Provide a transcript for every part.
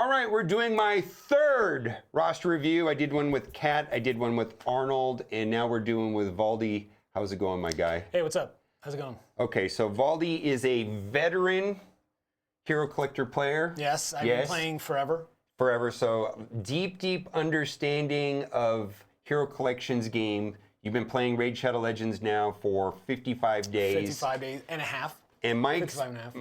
All right, we're doing my third roster review. I did one with Kat, I did one with Arnold, and now we're doing with Valdi. How's it going, my guy? Hey, what's up? How's it going? Okay, so Valdi is a veteran Hero Collector player. Yes, I've been playing forever. Forever, so deep understanding of Hero Collections game. You've been playing Raid Shadow Legends now for 55 days. 55 days and a half. And my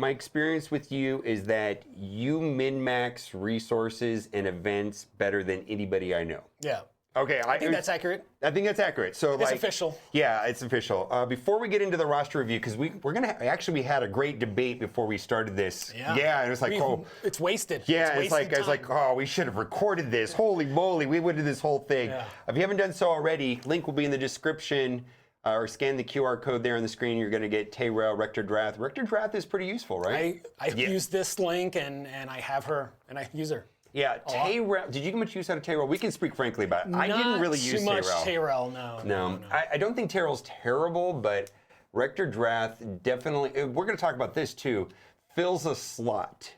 experience with you is that you min-max resources and events better than anybody I know. Yeah. Okay, I think that's accurate. I think that's accurate. So it's official. Yeah, it's official. Before we get into the roster review, because we had a great debate before we started this. Yeah, and it was like, it's wasted. Yeah, it's like, I was like, oh, we should have recorded this. Holy moly, we would do this whole thing. Yeah. If you haven't done so already, link will be in the description. Or scan the QR code there on the screen. You're going to get Tayrel, Rector Drath. Rector Drath is pretty useful, right? I use this link and I have her and I use her. Yeah, Tayrel. Did you get much use out of Tayrel? We can speak frankly about it. I didn't really use Tayrel. Not too much Tayrel, no. I don't think Tayrel's terrible, but Rector Drath definitely. We're going to talk about this too. Fills a slot.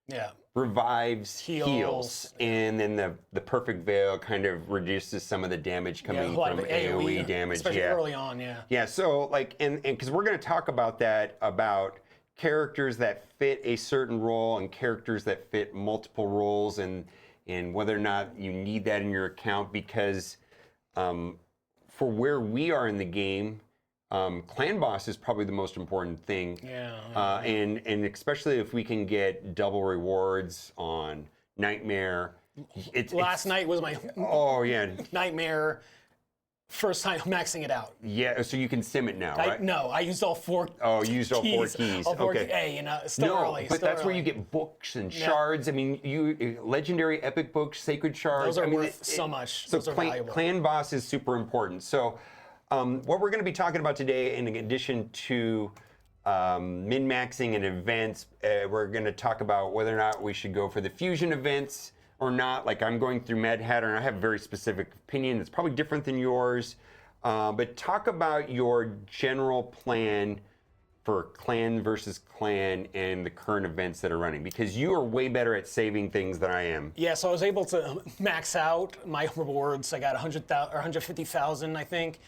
Yeah. Revives, heals, and then the perfect veil kind of reduces some of the damage coming from AoE damage. Especially early on, Yeah, so like, and because we're going to talk about that, about characters that fit a certain role and characters that fit multiple roles, and whether or not you need that in your account, because for where we are in the game, clan boss is probably the most important thing. And especially if we can get double rewards on Nightmare. Last night was my Nightmare first time maxing it out. Yeah, so you can sim it now, right? No, I used all four keys. Oh, you used all 4 keys. Okay. Hey, still early. But that's where you get books and shards. I mean, legendary epic books, sacred shards. Those are worth so much. So those are valuable. Clan boss is super important. So what we're going to be talking about today, in addition to min-maxing and events, we're going to talk about whether or not we should go for the fusion events or not. Like, I'm going through Mad Hatter, and I have a very specific opinion. It's probably different than yours. But talk about your general plan for clan versus clan and the current events that are running, because you are way better at saving things than I am. Yeah, so I was able to max out my rewards. I got 100,000 or 150,000, I think.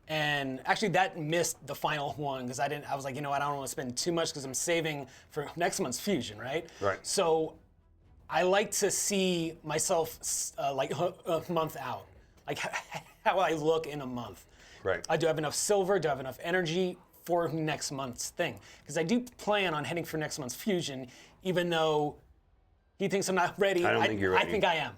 And actually, that missed the final one because I was like, I don't want to spend too much because I'm saving for next month's fusion, right? Right. So I like to see myself like a month out, like how I look in a month. Right. Do I have enough silver? Do I have enough energy for next month's thing? Because I do plan on heading for next month's fusion, even though he thinks I'm not ready. I don't think you're ready. I think I am.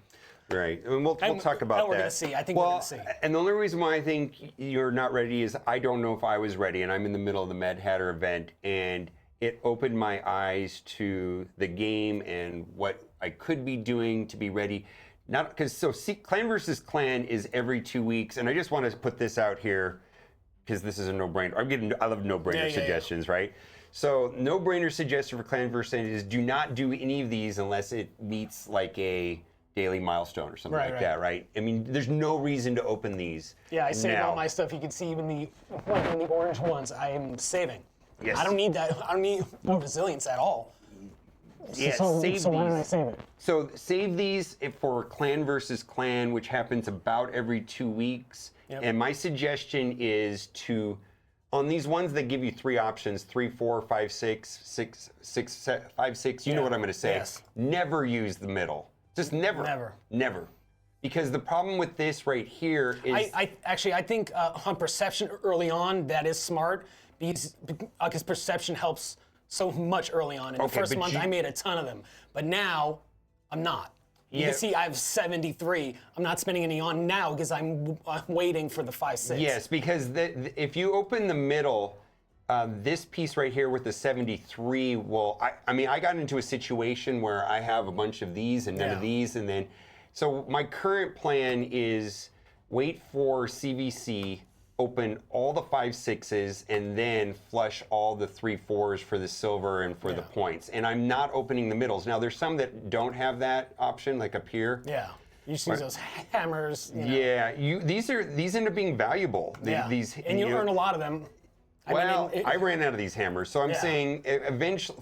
Right, and we'll talk about that. We're going to see. I think we're going to see. And the only reason why I think you're not ready is I don't know if I was ready, and I'm in the middle of the Mad Hatter event, and it opened my eyes to the game and what I could be doing to be ready. Not because clan versus clan is every 2 weeks, and I just want to put this out here because this is a no-brainer. I love no-brainer suggestions, right? So no-brainer suggestion for clan versus is do not do any of these unless it meets like a daily milestone or something that, right? I mean, there's no reason to open these. Yeah, I saved all my stuff. You can see even the orange ones I am saving. Yes. I don't need that. I don't need no resilience at all. Yeah, so why did I save it? So save these for clan versus clan, which happens about every 2 weeks. Yep. And my suggestion is to, on these ones that give you 3 options, 3, 4, 5, 6, 5, 6, you know what I'm going to say. Yes. Never use the middle. Just never. Never. Because the problem with this right here is... I think on perception early on, that is smart, because perception helps so much early on. In the first month, I made a ton of them. But now, I'm not. You can see I have 73. I'm not spending any on now because I'm waiting for the 5, 6. Yes, because if you open the middle, this piece right here with the 73 will, I mean, I got into a situation where I have a bunch of these and none of these, and then, so my current plan is wait for CVC, open all the 5, 6s, and then flush all the 3, 4s for the silver and for the points. And I'm not opening the middles. Now, there's some that don't have that option, like up here. Yeah. You just use those hammers. Yeah, these end up being valuable. And you earn a lot of them. Well, I ran out of these hammers, so I'm saying eventually,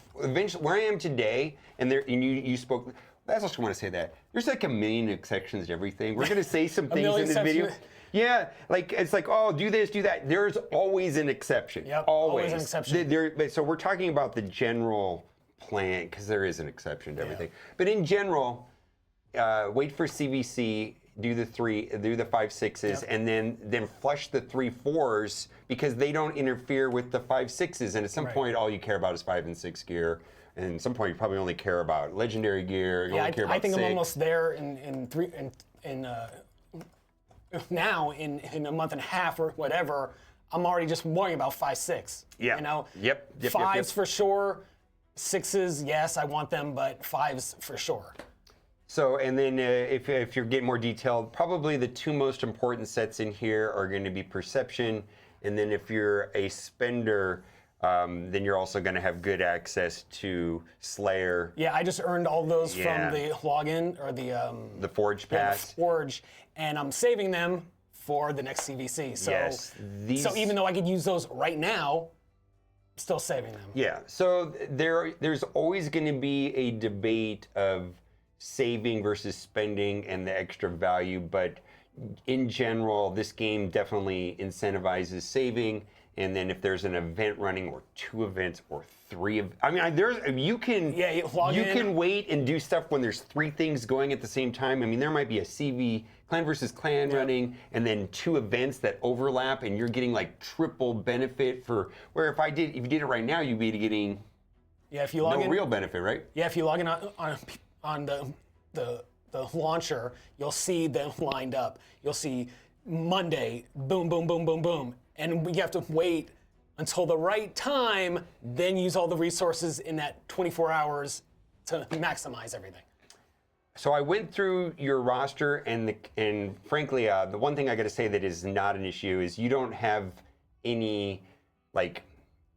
where I am today, and you spoke. I also want to say that there's like a million exceptions to everything. We're going to say some things in this video. Yeah, like it's like, oh, do this, do that. There's always an exception. Yep, always an exception. So we're talking about the general plan, because there is an exception to everything. But in general, wait for CVC. Do the 5.6s, and then flush the 3.4s, because they don't interfere with the 5.6s. And at some point, all you care about is 5 and 6 gear. And at some point, you probably only care about legendary gear. You only care about I think 6. I'm almost there now in a month and a half or whatever. I'm already just worrying about 5.6. Yeah. You know. Yep. 5s for sure. 6s, yes, I want them, but 5s for sure. So, and then if you're getting more detailed, probably the 2 most important sets in here are going to be Perception, and then if you're a spender, then you're also going to have good access to Slayer. Yeah, I just earned all those from the login or the Forge Pass. The Forge, and I'm saving them for the next CVC. So, so even though I could use those right now, I'm still saving them. Yeah. So there's always going to be a debate of saving versus spending and the extra value, but in general, this game definitely incentivizes saving. And then if there's an event running, or 2 events, or 3, I mean, you can wait and do stuff when there's 3 things going at the same time. I mean, there might be a CV clan versus clan running, and then 2 events that overlap, and you're getting like triple benefit for. Where if you did it right now, you'd be getting if you log in, real benefit, right? Yeah, if you log in on the launcher, you'll see them lined up. You'll see Monday, boom, boom, boom, boom, boom. And we have to wait until the right time, then use all the resources in that 24 hours to maximize everything. So I went through your roster, and frankly, the one thing I got to say that is not an issue is you don't have any like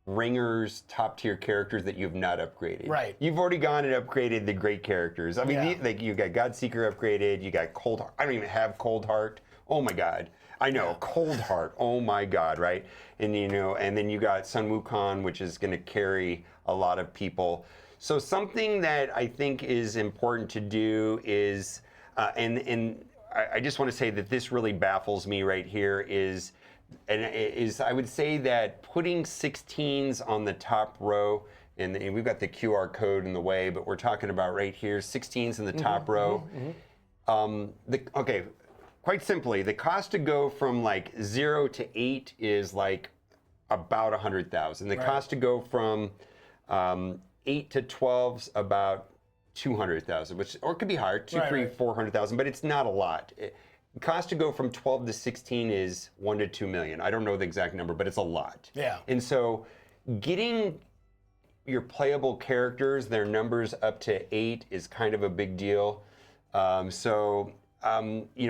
ringers, top tier characters that you've not upgraded. Right. You've already gone and upgraded the great characters. I mean, like you got Godseeker upgraded, you got Cold Heart. I don't even have Cold Heart. Oh my God. I know, Cold Heart. Oh my God, right? And and then you got Sun Wukong, which is going to carry a lot of people. So something that I think is important to do is, and I just want to say that this really baffles me right here is I would say that putting 16s on the top row, and we've got the QR code in the way, but we're talking about right here, 16s in the top row. Quite simply, the cost to go from like 0 to 8 is like about 100,000. The cost to go from 8 to 12's about 200,000, or it could be higher, 400,000, but it's not a lot. The cost to go from 12 to 16 is 1 to 2 million. I don't know the exact number, but it's a lot. Yeah. And so getting your playable characters, their numbers up to 8 is kind of a big deal.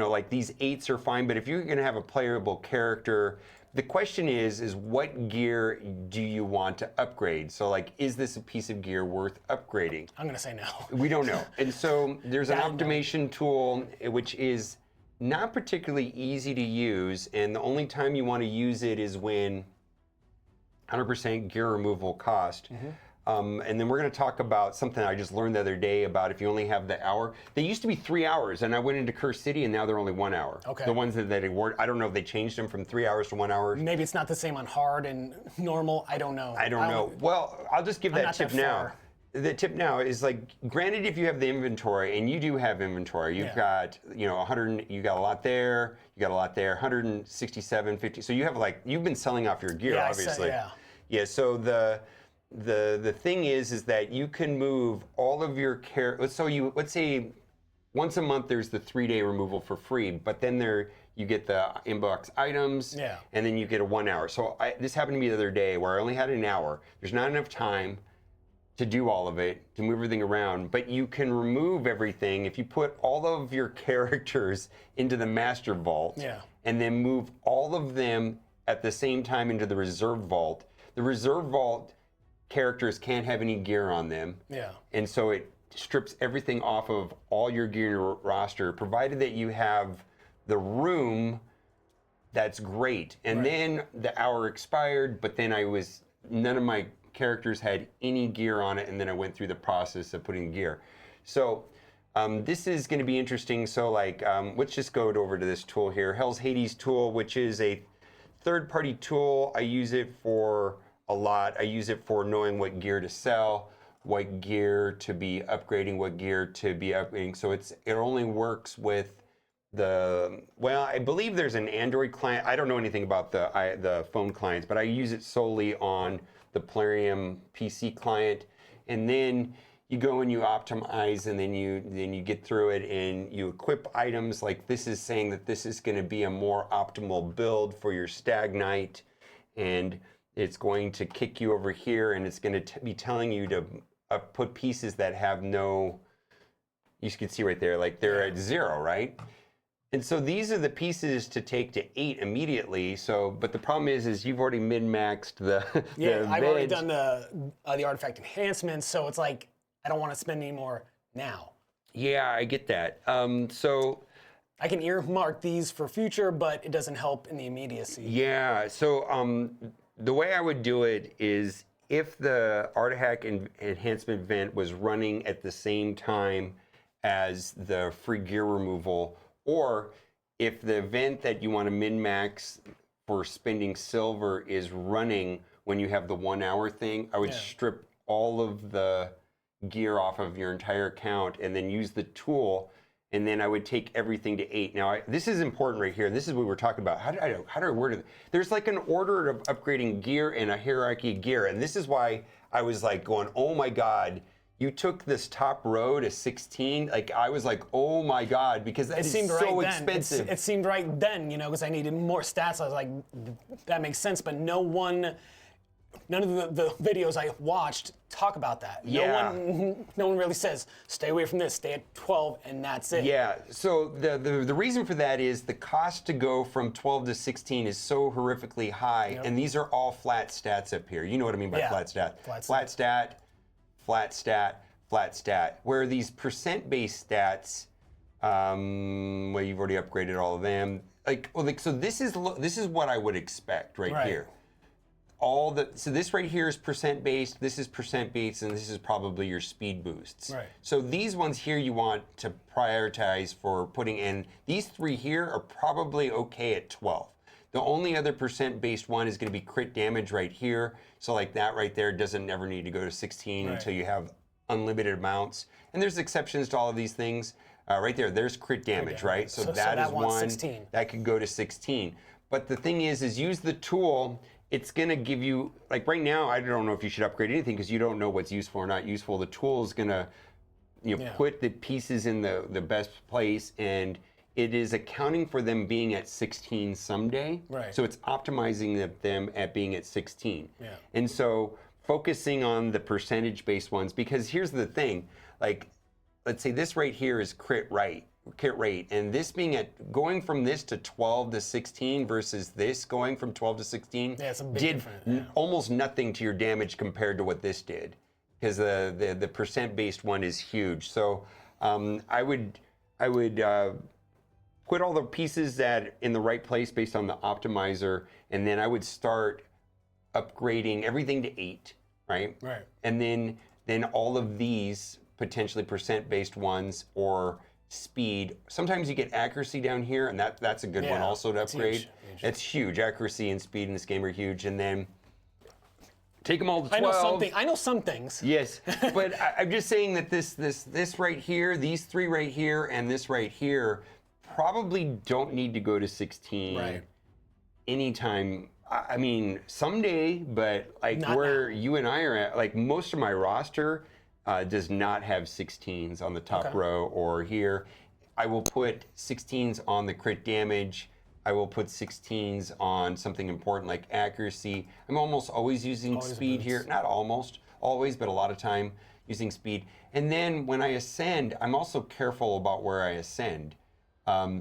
Like these 8s are fine, but if you're going to have a playable character, the question is what gear do you want to upgrade? So like, is this a piece of gear worth upgrading? I'm going to say no. We don't know. And so there's an optimization tool, which is not particularly easy to use. And the only time you want to use it is when 100% gear removal cost. And then we're going to talk about something I just learned the other day about if you only have the hour. They used to be 3 hours, and I went into Curse City, and now they're only 1 hour. Okay. The ones that award, I don't know if they changed them from 3 hours to 1 hour. Maybe it's not the same on hard and normal. I don't know. I don't know. Well, I'll just give that tip now. The tip now is like, granted, if you have the inventory, and you do have inventory, you've got 100, you got a lot there, you got a lot there, 167, 50. So you have you've been selling off your gear, obviously. Yeah. So the thing is that you can move all of your let's say once a month there's the 3-day removal for free, but then you get the inbox items, and then you get a 1 hour. So this happened to me the other day where I only had an hour. There's not enough time to do all of it, to move everything around, but you can remove everything if you put all of your characters into the master vault, and then move all of them at the same time into the reserve vault. The reserve vault characters can't have any gear on them. And so it strips everything off of all your gear in your roster, provided that you have the room That's great. And then the hour expired, but then none of my characters had any gear on it, and then I went through the process of putting gear. So this is going to be interesting. So like, let's just go over to this tool here, Hell's Hades tool, which is a third-party tool. I use it for a lot. I use it for knowing what gear to sell, what gear to be upgrading, what gear to be upgrading. So it only works with I believe there's an Android client. I don't know anything about the phone clients, but I use it solely on the Plarium PC client. And then you go and you optimize, and then you get through it and you equip items. Like this is saying that this is going to be a more optimal build for your Stag Knight, and it's going to kick you over here, and it's going to be telling you to put pieces that have no. You can see right there, like they're at 0, right? And so these are the pieces to take to 8 immediately. So, but the problem is you've already min-maxed the I've already done the artifact enhancements, so it's like I don't want to spend any more now. Yeah, I get that. So I can earmark these for future, but it doesn't help in the immediacy. Yeah. So the way I would do it is if the artifact enhancement event was running at the same time as the free gear removal, or if the event that you want to min-max for spending silver is running when you have the 1 hour thing, I would strip all of the gear off of your entire account and then use the tool, and then I would take everything to 8. Now, this is important right here. This is what we're talking about. How do I word it? There's like an order of upgrading gear and a hierarchy of gear, and this is why I was like going, oh my God, you took this top row to 16. Like I was like, oh my God, because that is so expensive. It seemed right then, because I needed more stats. I was like, that makes sense. But none of the videos I watched talk about that. No one really says, stay away from this, stay at 12, and that's it. Yeah, so the reason for that is the cost to go from 12 to 16 is so horrifically high, and these are all flat stats up here. You know what I mean by flat stat. Flat stat, flat stat, flat stat. Where these percent-based stats, well, you've already upgraded all of them. So this is what I would expect right here. So this right here is percent based, this is percent based, and this is probably your speed boosts. Right. So these ones here you want to prioritize for putting in. These 3 here are probably okay at 12. The only other percent based one is going to be crit damage right here. So like that right there doesn't ever need to go to 16 until you have unlimited amounts. And there's exceptions to all of these things. Right there's crit damage, right? So that is one 16. That could go to 16. But the thing is use the tool. It's going to give you, like right now, I don't know if you should upgrade anything because you don't know what's useful or not useful. The tool is going to put the pieces in the best place, and it is accounting for them being at 16 someday. Right. So it's optimizing them at being at 16. Yeah. And so focusing on the percentage-based ones, because here's the thing, like let's say this right here is crit rate, and this being going from this to 12 to 16 versus this going from 12 to 16 it's a big did difference, almost nothing to your damage compared to what this did, because the percent based one is huge. So I would put all the pieces that in the right place based on the optimizer, and then I would start upgrading everything to 8, right? Right. And then all of these potentially percent based ones or speed. Sometimes you get accuracy down here, and that's a good one also to upgrade. Huge. It's huge. Accuracy and speed in this game are huge. And then take them all to 12. I know some things. Yes, but I'm just saying that this right here, these 3 right here, and this right here probably don't need to go to 16 anytime. I mean, someday, but like not where now. You and I are at, like most of my roster does not have 16s on the top row or here. I will put 16s on the crit damage. I will put 16s on something important like accuracy. I'm almost always using speed here. Not almost, always, but a lot of time using speed. And then when I ascend, I'm also careful about where I ascend.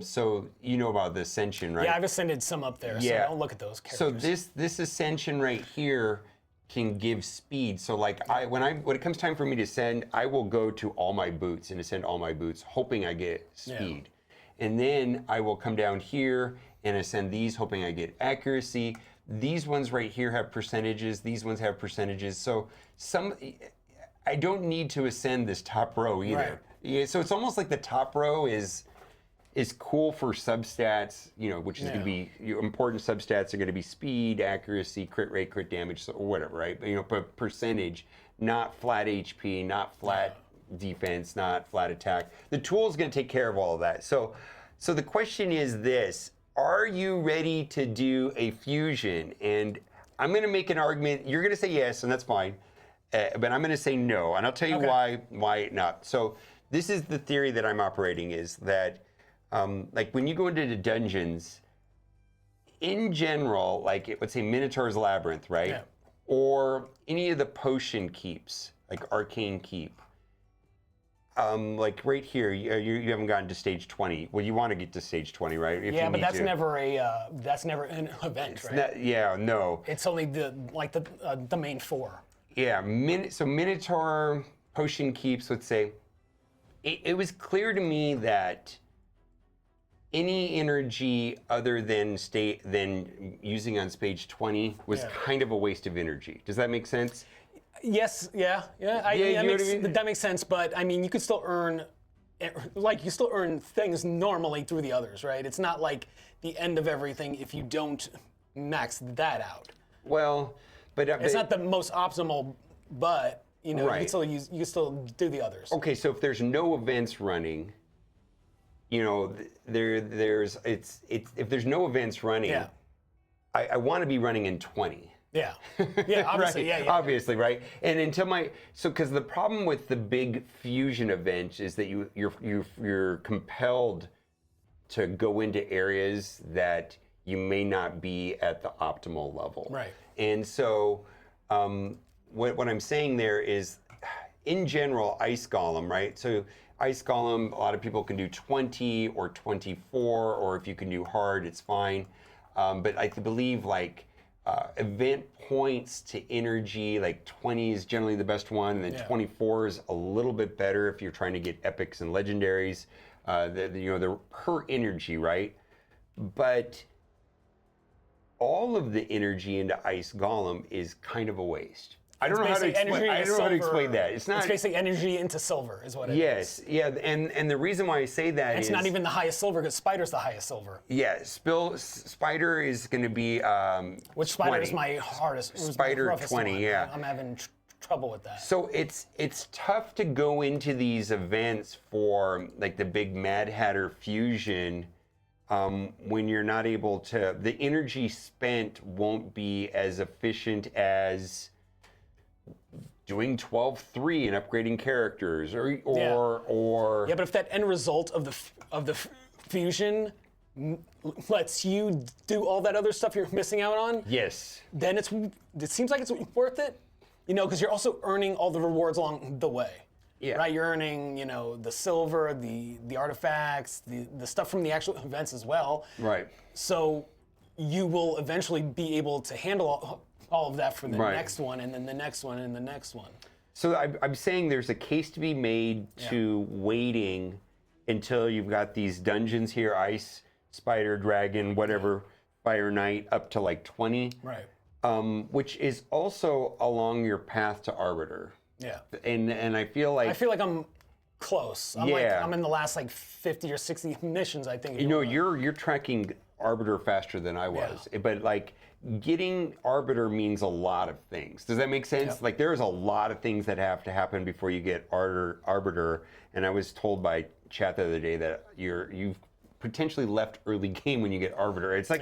So you know about the ascension, right? Yeah, I've ascended some up there, so don't look at those characters. So this ascension right here can give speed. So like when it comes time for me to ascend, I will go to all my boots and ascend all my boots, hoping I get speed. And then I will come down here and ascend these, hoping I get accuracy. These ones right here have percentages. These ones have percentages. So I don't need to ascend this top row either. Right. Yeah, so it's almost like the top row is cool for substats, which is going to be important substats are going to be speed, accuracy, crit rate, crit damage, or whatever, right? But percentage, not flat HP, not flat defense, not flat attack. The tool is going to take care of all of that. So the question is this: are you ready to do a fusion? And I'm going to make an argument. You're going to say yes, and that's fine. But I'm going to say no, and I'll tell you why not. So this is the theory that I'm operating, is that like when you go into the dungeons, in general, like let's say Minotaur's Labyrinth, right? Yeah. Or any of the potion keeps, like Arcane Keep. Like right here, you haven't gotten to stage 20. Well, you want to get to stage 20, right? If Yeah, you but need that's to. never an event, right? No. It's only the main 4. Yeah, so Minotaur, Potion Keeps, let's say, it was clear to me that any energy other than using on stage 20 was kind of a waste of energy. Does that make sense? Yes, yeah. That makes sense, but I mean, you could still earn, things normally through the others, right? It's not like the end of everything if you don't max that out. Well, but it's not the most optimal, but you Right. can still do the others. Okay, so if there's no events running, if there's no events running, I want to be running in 20. Yeah, obviously, right? Obviously, right? And because the problem with the big fusion event is that you're compelled to go into areas that you may not be at the optimal level. Right. And so what I'm saying there is, in general, Ice Golem, right? So Ice Golem, a lot of people can do 20 or 24, or if you can do hard, it's fine. But I believe event points to energy, like 20 is generally the best one, and then 24 is a little bit better if you're trying to get epics and legendaries. They're per energy, right? But all of the energy into Ice Golem is kind of a waste. I don't know how to explain that. It's basically energy into silver, is what it is. Yes, and the reason why I say that it's is not even the highest silver, because Spider's the highest silver. Yeah, Spider is going to be which Spider 20. Is my hardest. Spider 20, one. yeah. I'm having trouble with that. So it's tough to go into these events for like the big Mad Hatter fusion. When you're not able to, the energy spent won't be as efficient as doing 12-3 and upgrading characters, or but if that end result of the fusion lets you do all that other stuff you're missing out on, yes, then it seems like it's worth it, because you're also earning all the rewards along the way. Yeah. Right, you're earning, the silver, the artifacts, the stuff from the actual events as well. Right. So you will eventually be able to handle all of that for the next one, and then the next one, and the next one. So I'm saying there's a case to be made to waiting until you've got these dungeons here, Ice, Spider, Dragon, whatever, Fire Knight, up to like 20. Right. Which is also along your path to Arbiter. Yeah. And I feel like I'm close. I'm in the last 50 or 60 missions, I think. You're tracking Arbiter faster than I was. Yeah. But getting Arbiter means a lot of things. Does that make sense? Yeah. There's a lot of things that have to happen before you get Arbiter. And I was told by chat the other day that you've potentially left early game when you get Arbiter. It's a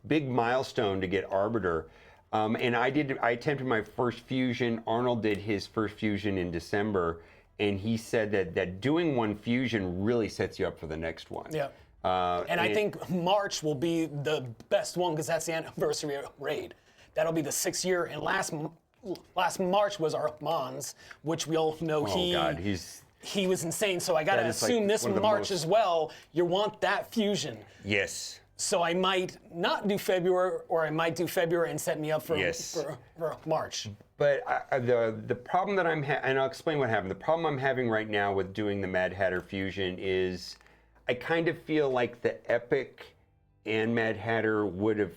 big milestone to get Arbiter. And I attempted my first fusion. Arnold did his first fusion in December, and he said that doing one fusion really sets you up for the next one. Yeah. And I think March will be the best one, because that's the anniversary raid. That'll be the 6th year. And last March was Armand's, which we all know he was insane. So I gotta assume this March as well, you want that fusion. Yes. So I might not do February, or I might do February and set me up for March. But the problem that I'm having, and I'll explain what happened. The problem I'm having right now with doing the Mad Hatter fusion is I kind of feel like the epic and Mad Hatter would have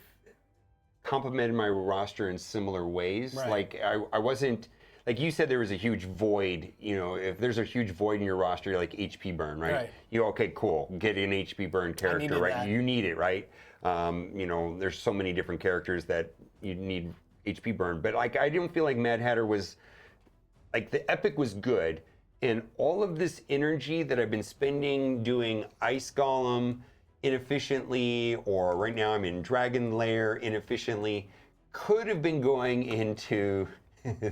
complemented my roster in similar ways. Right. Like I wasn't, like you said, there was a huge void. You know, if there's a huge void in your roster, you're like HP burn, right? Right. You go, okay, cool, get an HP burn character, needed right? that. You need it, right? You know, there's so many different characters that you need HP burn, but like I didn't feel like Mad Hatter was, like the epic was good, and all of this energy that I've been spending doing Ice Golem inefficiently, or right now I'm in Dragon Lair inefficiently, could have been going into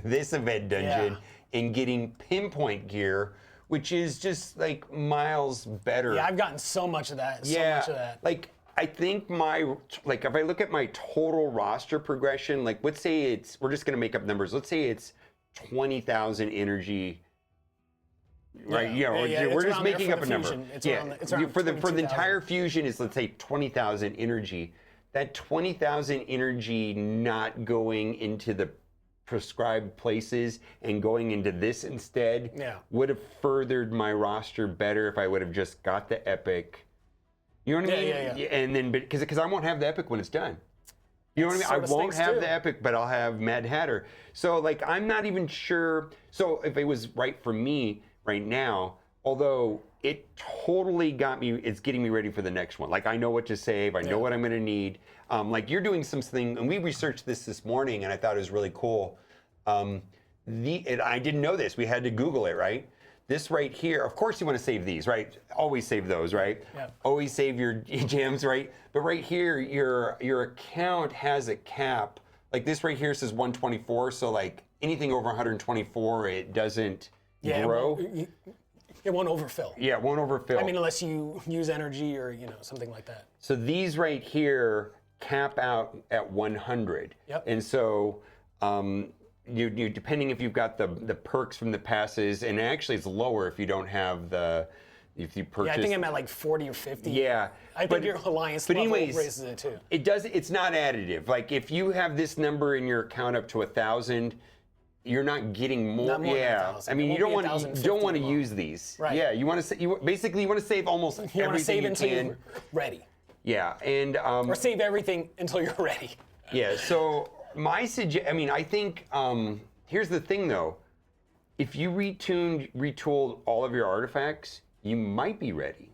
this event dungeon and getting pinpoint gear, which is just like miles better. Yeah, I've gotten so much of that. So much of that. Like I think like if I look at my total roster progression, like let's say it's, we're just gonna make up numbers. Let's say it's 20,000 energy. Right, we're just making up a number. It's around for the entire fusion is, let's say, 20,000 energy. That 20,000 energy not going into the prescribed places and going into this instead would have furthered my roster better if I would have just got the epic. You know what I mean? Yeah. And then because I won't have the epic when it's done. You know what I mean? I won't have the epic, but I'll have Mad Hatter. So like I'm not even sure. So if it was right for me right now, although it totally got me, it's getting me ready for the next one. Like I know what to save, I know what I'm gonna need. Like you're doing something, and we researched this morning, and I thought it was really cool. I didn't know this. We had to Google it, right? This right here, of course you want to save these, right? Always save those, right? Yeah. Always save your gems, right? But right here, your account has a cap. Like this right here says 124, so like anything over 124, it doesn't grow. It won't overfill. Yeah, it won't overfill. I mean, unless you use energy or something like that. So these right here cap out at 100. Yep. And so you depending if you've got the perks from the passes, and actually it's lower if you don't have if you purchase. Yeah, I think I'm at like 40 or 50. Yeah. I think your alliance level raises it too. It's not additive. Like if you have this number in your account up to 1,000, you're not getting more. Not more than 1,000. I mean, you don't want to use these. Right. Yeah, you want to basically want to save almost you want to everything save until can. you're ready. Yeah, and or save everything until you're ready. Yeah. So I think here's the thing though. If you retooled all of your artifacts, you might be ready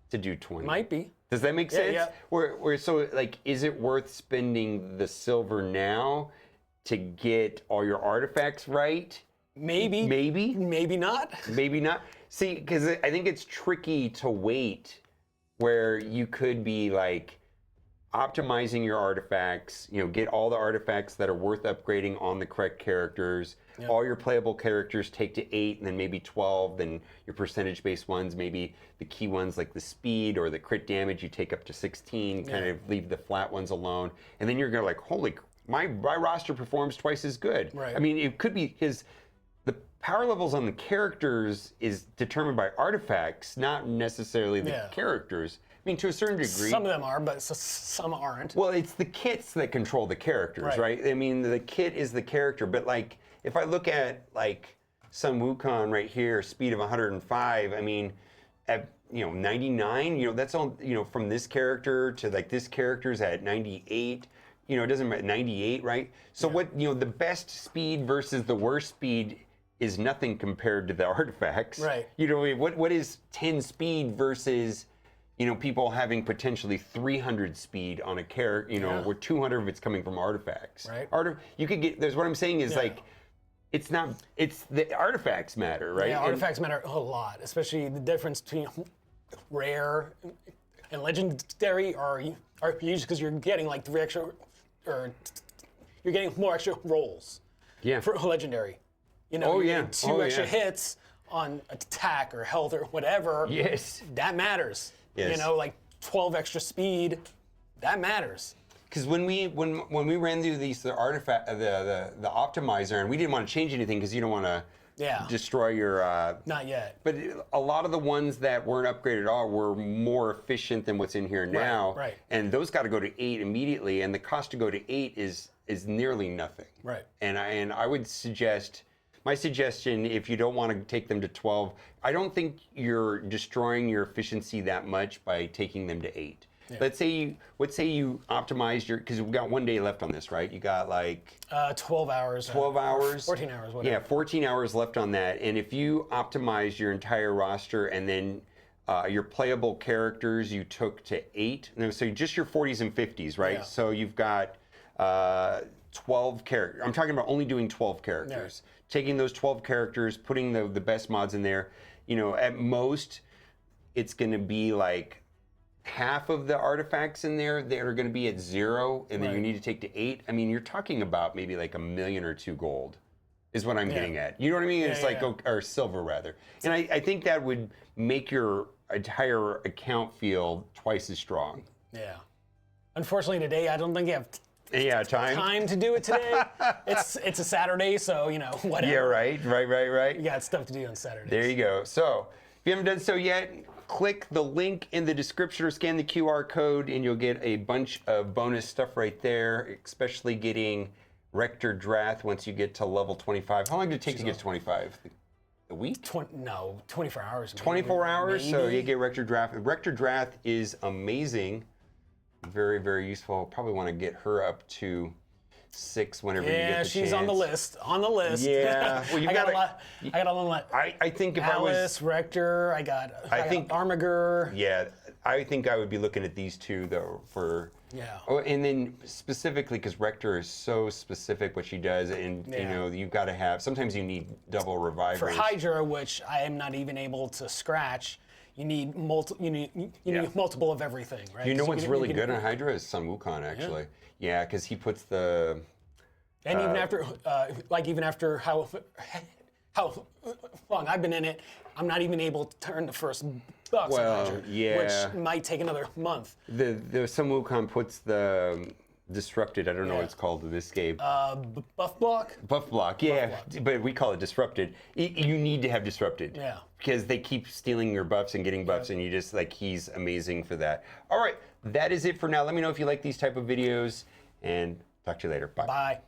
to do 20. Might be. Does that make sense? Yeah. So like, is it worth spending the silver now to get all your artifacts right? Maybe. Maybe not. Maybe not. See, because I think it's tricky to wait where you could be like optimizing your artifacts, get all the artifacts that are worth upgrading on the correct characters. Yep. All your playable characters take to 8 and then maybe 12, then your percentage-based ones, maybe the key ones like the speed or the crit damage you take up to 16, kind of leave the flat ones alone. And then you're going to like, holy, my roster performs twice as good. Right. I mean, it could be because the power levels on the characters is determined by artifacts, not necessarily the characters. I mean, to a certain degree. Some of them are, but some aren't. Well, it's the kits that control the characters, right? I mean, the kit is the character, but like, if I look at like Sun Wukong right here, speed of 105, I mean, at 99, that's all, from this character to like this character's at 98. It doesn't matter, 98, right? So what, the best speed versus the worst speed is nothing compared to the artifacts. Right. What is 10 speed versus, people having potentially 300 speed on a character, where 200 of it's coming from artifacts. Right. You could get, there's what I'm saying is like, it's the artifacts matter, right? Yeah, artifacts matter a lot, especially the difference between rare and legendary are huge because you're getting like 3 extra, or you're getting more extra rolls. Yeah. For legendary. You're getting 2 extra hits on attack or health or whatever. Yes. That matters. Yes. Like 12 extra speed, that matters. Because when we ran through the artifact, the optimizer, and we didn't want to change anything because you don't want to destroy your. Not yet. But a lot of the ones that weren't upgraded at all were more efficient than what's in here now. Right. And those got to go to 8 immediately, and the cost to go to 8 is nearly nothing. Right. And I would suggest. My suggestion, if you don't want to take them to 12, I don't think you're destroying your efficiency that much by taking them to 8. let's say you optimize your, because we've got 1 day left on this, right? You got like 12 hours. 12 hours. 14 hours, whatever. Yeah, 14 hours left on that. And if you optimize your entire roster and then your playable characters you took to 8, no, so just your 40s and 50s, right? Yeah. So you've got 12 characters. I'm talking about only doing 12 characters. Yeah. Taking those 12 characters, putting the best mods in there. You know, at most, it's going to be like half of the artifacts in there that are going to be at 0, and then you need to take to 8. I mean, you're talking about maybe like $1 million or 2 gold is what I'm getting at. You know what I mean? It's like, or silver rather. And I think that would make your entire account feel twice as strong. Yeah. Unfortunately today, I don't think you have time to do it today. It's a Saturday, so, you know, whatever. Yeah, right. You got stuff to do on Saturdays. There you go. So, if you haven't done so yet, click the link in the description or scan the QR code and you'll get a bunch of bonus stuff right there, especially getting Rector Drath once you get to level 25. How long did it take to get to 25? A week? 24 hours. 24 hours? Maybe. So you get Rector Drath. Rector Drath is amazing. Very, very useful. Probably want to get her up to 6 whenever you get the chance. Yeah, she's on the list. On the list. Yeah. Well, you got a lot. I think if Alice, I was Rector, I got Armiger. Yeah, I think I would be looking at these two though for. Yeah. Oh, and then specifically because Rector is so specific what she does, and you know you've got to have. Sometimes you need double revivers. For Hydra, which I am not even able to scratch. You need multiple. You need multiple of everything, right? You know what's really good on Hydra is Sun Wukong, actually. Yeah, because he puts the. And even after how long I've been in it, I'm not even able to turn the first box on Hydra, which might take another month. The Sun Wukong puts the disrupted. I don't know what it's called in this game. Buff block. Buff block, yeah, but we call it disrupted. You need to have disrupted. Yeah. Because they keep stealing your buffs and getting buffs, and you just like he's amazing for that. All right, that is it for now. Let me know if you like these type of videos, and talk to you later. Bye. Bye.